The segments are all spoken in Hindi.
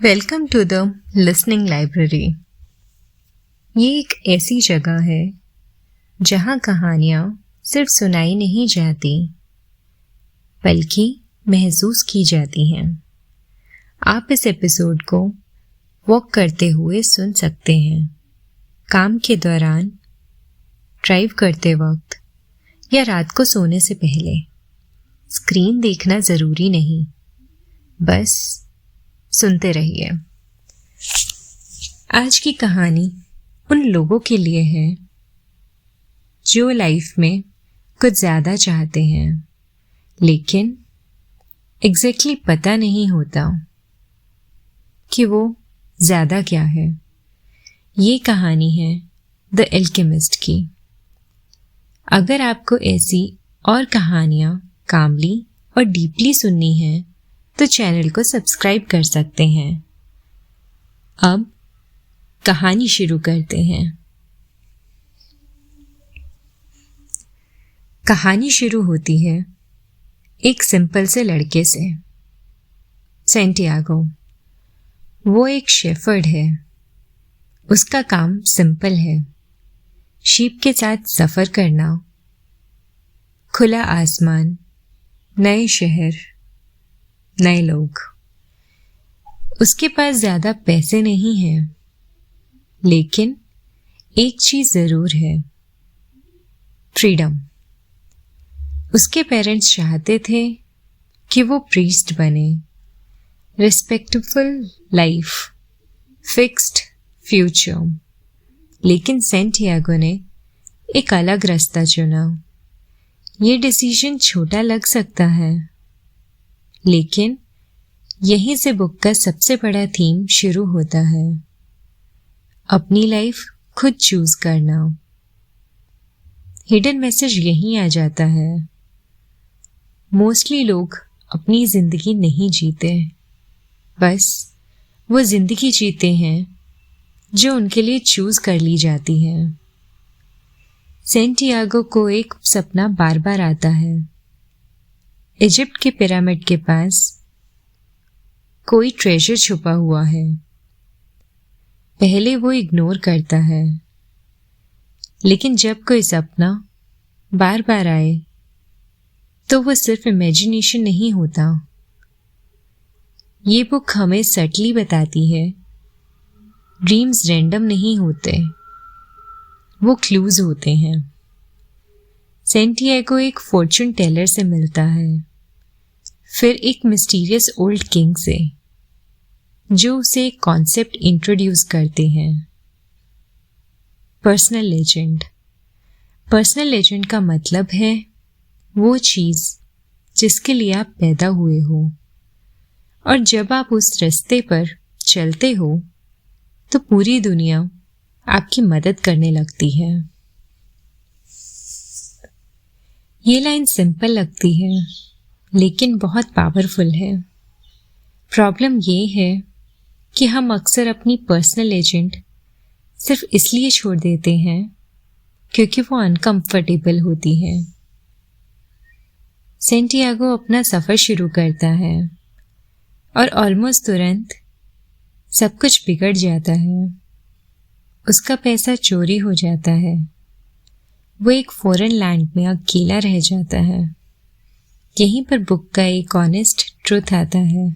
Welcome to the listening library. ये एक ऐसी जगह है जहाँ कहानियाँ सिर्फ सुनाई नहीं जाती बल्कि महसूस की जाती हैं। आप इस एपिसोड को वॉक करते हुए सुन सकते हैं, काम के दौरान, ड्राइव करते वक्त या रात को सोने से पहले। स्क्रीन देखना ज़रूरी नहीं, बस सुनते रहिए। आज की कहानी उन लोगों के लिए है जो लाइफ में कुछ ज़्यादा चाहते हैं लेकिन एग्जैक्टली पता नहीं होता कि वो ज़्यादा क्या है। ये कहानी है द एल्केमिस्ट की। अगर आपको ऐसी और कहानियाँ कामली और डीपली सुननी है तो चैनल को सब्सक्राइब कर सकते हैं। अब कहानी शुरू करते हैं। कहानी शुरू होती है एक सिंपल से लड़के से, सैंटियागो। वो एक शेफर्ड है। उसका काम सिंपल है, शीप के साथ सफ़र करना, खुला आसमान, नए शहर, नए लोग। उसके पास ज़्यादा पैसे नहीं हैं, लेकिन एक चीज़ ज़रूर है, फ्रीडम। उसके पेरेंट्स चाहते थे कि वो प्रीस्ट बने, रिस्पेक्टफुल लाइफ, फिक्स्ड फ्यूचर। लेकिन सैंटियागो ने एक अलग रास्ता चुना। ये डिसीजन छोटा लग सकता है, लेकिन यहीं से बुक का सबसे बड़ा थीम शुरू होता है, अपनी लाइफ खुद चूज करना। हिडन मैसेज यहीं आ जाता है। मोस्टली लोग अपनी जिंदगी नहीं जीते, बस वो जिंदगी जीते हैं जो उनके लिए चूज कर ली जाती है। सैंटियागो को एक सपना बार बार आता है। इजिप्ट के पिरामिड के पास कोई ट्रेजर छुपा हुआ है। पहले वो इग्नोर करता है, लेकिन जब कोई सपना बार बार आए तो वो सिर्फ इमेजिनेशन नहीं होता। ये बुक हमें सटली बताती है, ड्रीम्स रैंडम नहीं होते, वो क्लूज होते हैं। सैंटियागो एक फॉर्चून टेलर से मिलता है, फिर एक मिस्टीरियस ओल्ड किंग से, जो उसे एक कॉन्सेप्ट इंट्रोड्यूस करते हैं, पर्सनल लेजेंड। पर्सनल लेजेंड का मतलब है वो चीज़ जिसके लिए आप पैदा हुए हो, और जब आप उस रास्ते पर चलते हो तो पूरी दुनिया आपकी मदद करने लगती है। ये लाइन सिंपल लगती है लेकिन बहुत पावरफुल है। प्रॉब्लम ये है कि हम अक्सर अपनी पर्सनल एजेंट सिर्फ इसलिए छोड़ देते हैं क्योंकि वो अनकंफर्टेबल होती है। सैंटियागो अपना सफ़र शुरू करता है और ऑलमोस्ट तुरंत सब कुछ बिगड़ जाता है। उसका पैसा चोरी हो जाता है। वो एक फॉरेन लैंड में अकेला रह जाता है। यहीं पर बुक का एक ऑनेस्ट ट्रूथ आता है।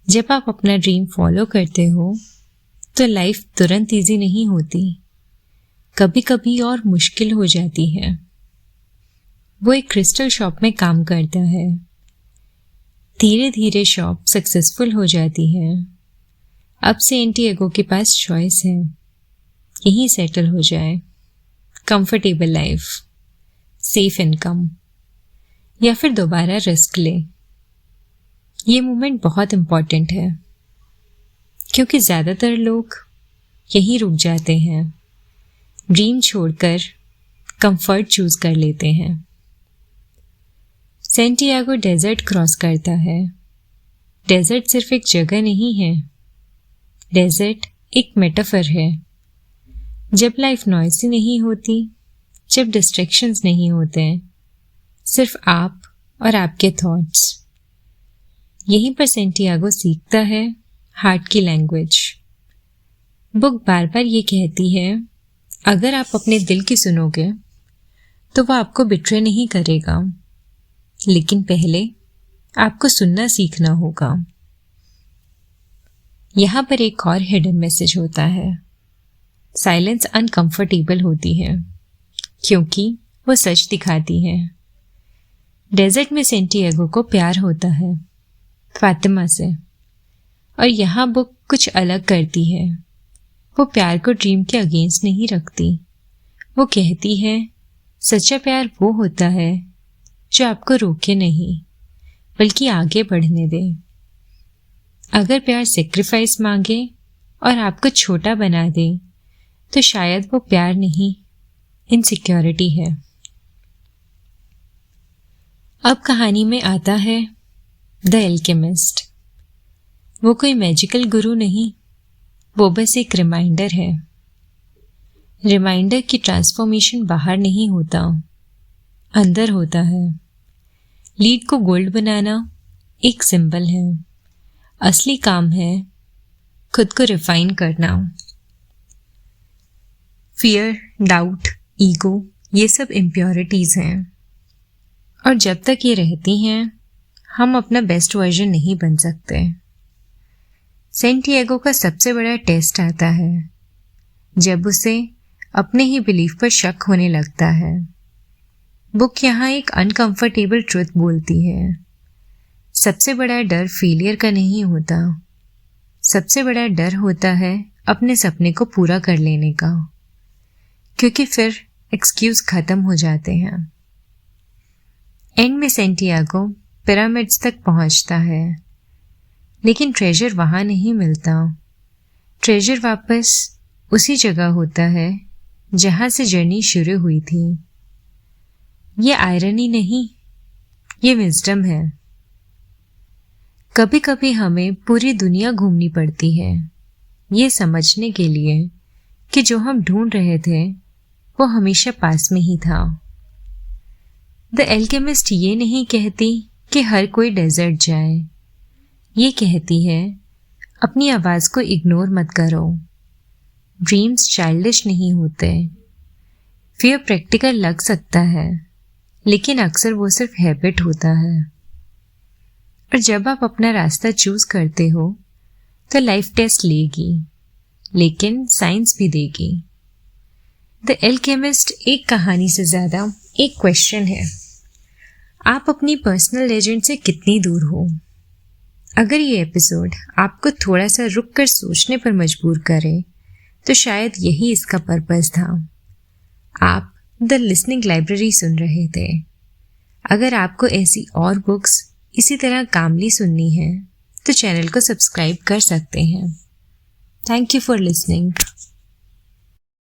जब आप अपना ड्रीम फॉलो करते हो तो लाइफ तुरंत इजी नहीं होती, कभी कभी और मुश्किल हो जाती है। वो एक क्रिस्टल शॉप में काम करता है। धीरे धीरे शॉप सक्सेसफुल हो जाती है। अब सैंटियागो के पास चॉइस है, यहीं सेटल हो जाए, कंफर्टेबल लाइफ, सेफ इनकम, या फिर दोबारा रिस्क ले। ये मोमेंट बहुत इम्पॉर्टेंट है क्योंकि ज़्यादातर लोग यहीं रुक जाते हैं, ड्रीम छोड़कर कंफर्ट चूज कर लेते हैं। सैंटियागो डेजर्ट क्रॉस करता है। डेजर्ट सिर्फ एक जगह नहीं है, डेजर्ट एक मेटाफर है। जब लाइफ नॉइसी नहीं होती, जब डिस्ट्रैक्शंस नहीं होते, सिर्फ आप और आपके थॉट्स, यहीं पर सैंटियागो सीखता है हार्ट की लैंग्वेज। बुक बार बार ये कहती है, अगर आप अपने दिल की सुनोगे तो वो आपको बिट्रे नहीं करेगा, लेकिन पहले आपको सुनना सीखना होगा। यहाँ पर एक और हिडन मैसेज होता है। साइलेंस अनकंफर्टेबल होती है क्योंकि वो सच दिखाती है। डेजर्ट में सेंटियागो को प्यार होता है फातिमा से, और यहाँ बुक कुछ अलग करती है। वो प्यार को ड्रीम के अगेंस्ट नहीं रखती। वो कहती है, सच्चा प्यार वो होता है जो आपको रोके नहीं बल्कि आगे बढ़ने दे। अगर प्यार सेक्रीफाइस मांगे और आपको छोटा बना दे तो शायद वो प्यार नहीं, इनसिक्योरिटी है। अब कहानी में आता है द एल्केमिस्ट। वो कोई मैजिकल गुरु नहीं, वो बस एक रिमाइंडर है। रिमाइंडर की ट्रांसफॉर्मेशन बाहर नहीं होता, अंदर होता है। लीड को गोल्ड बनाना एक सिंबल है, असली काम है खुद को रिफाइन करना। फियर, डाउट, ईगो, ये सब इम्प्योरिटीज हैं, और जब तक ये रहती हैं हम अपना बेस्ट वर्जन नहीं बन सकते। सेंटियागो का सबसे बड़ा टेस्ट आता है जब उसे अपने ही बिलीफ पर शक होने लगता है। बुक यहाँ एक अनकंफर्टेबल ट्रुथ बोलती है। सबसे बड़ा डर फेलियर का नहीं होता, सबसे बड़ा डर होता है अपने सपने को पूरा कर लेने का, क्योंकि फिर एक्सक्यूज खत्म हो जाते हैं। एंड में सेंटियागो पिरामिड्स तक पहुंचता है, लेकिन ट्रेजर वहां नहीं मिलता। ट्रेजर वापस उसी जगह होता है जहां से जर्नी शुरू हुई थी। ये आयरनी नहीं, ये विजडम है। कभी कभी हमें पूरी दुनिया घूमनी पड़ती है ये समझने के लिए कि जो हम ढूंढ रहे थे वो हमेशा पास में ही था। द एल्केमिस्ट ये नहीं कहती कि हर कोई डेजर्ट जाए, ये कहती है अपनी आवाज को इग्नोर मत करो। ड्रीम्स चाइल्डिश नहीं होते। फियर प्रैक्टिकल लग सकता है, लेकिन अक्सर वो सिर्फ हैबिट होता है। और जब आप अपना रास्ता चूज करते हो तो लाइफ टेस्ट लेगी, लेकिन साइंस भी देगी। द एल्केमिस्ट एक कहानी से ज्यादा एक क्वेश्चन है, आप अपनी पर्सनल लेजेंड से कितनी दूर हो? अगर ये एपिसोड आपको थोड़ा सा रुक कर सोचने पर मजबूर करे तो शायद यही इसका पर्पस था। आप द लिसनिंग लाइब्रेरी सुन रहे थे। अगर आपको ऐसी और बुक्स इसी तरह कामली सुननी है तो चैनल को सब्सक्राइब कर सकते हैं। Thank you for listening.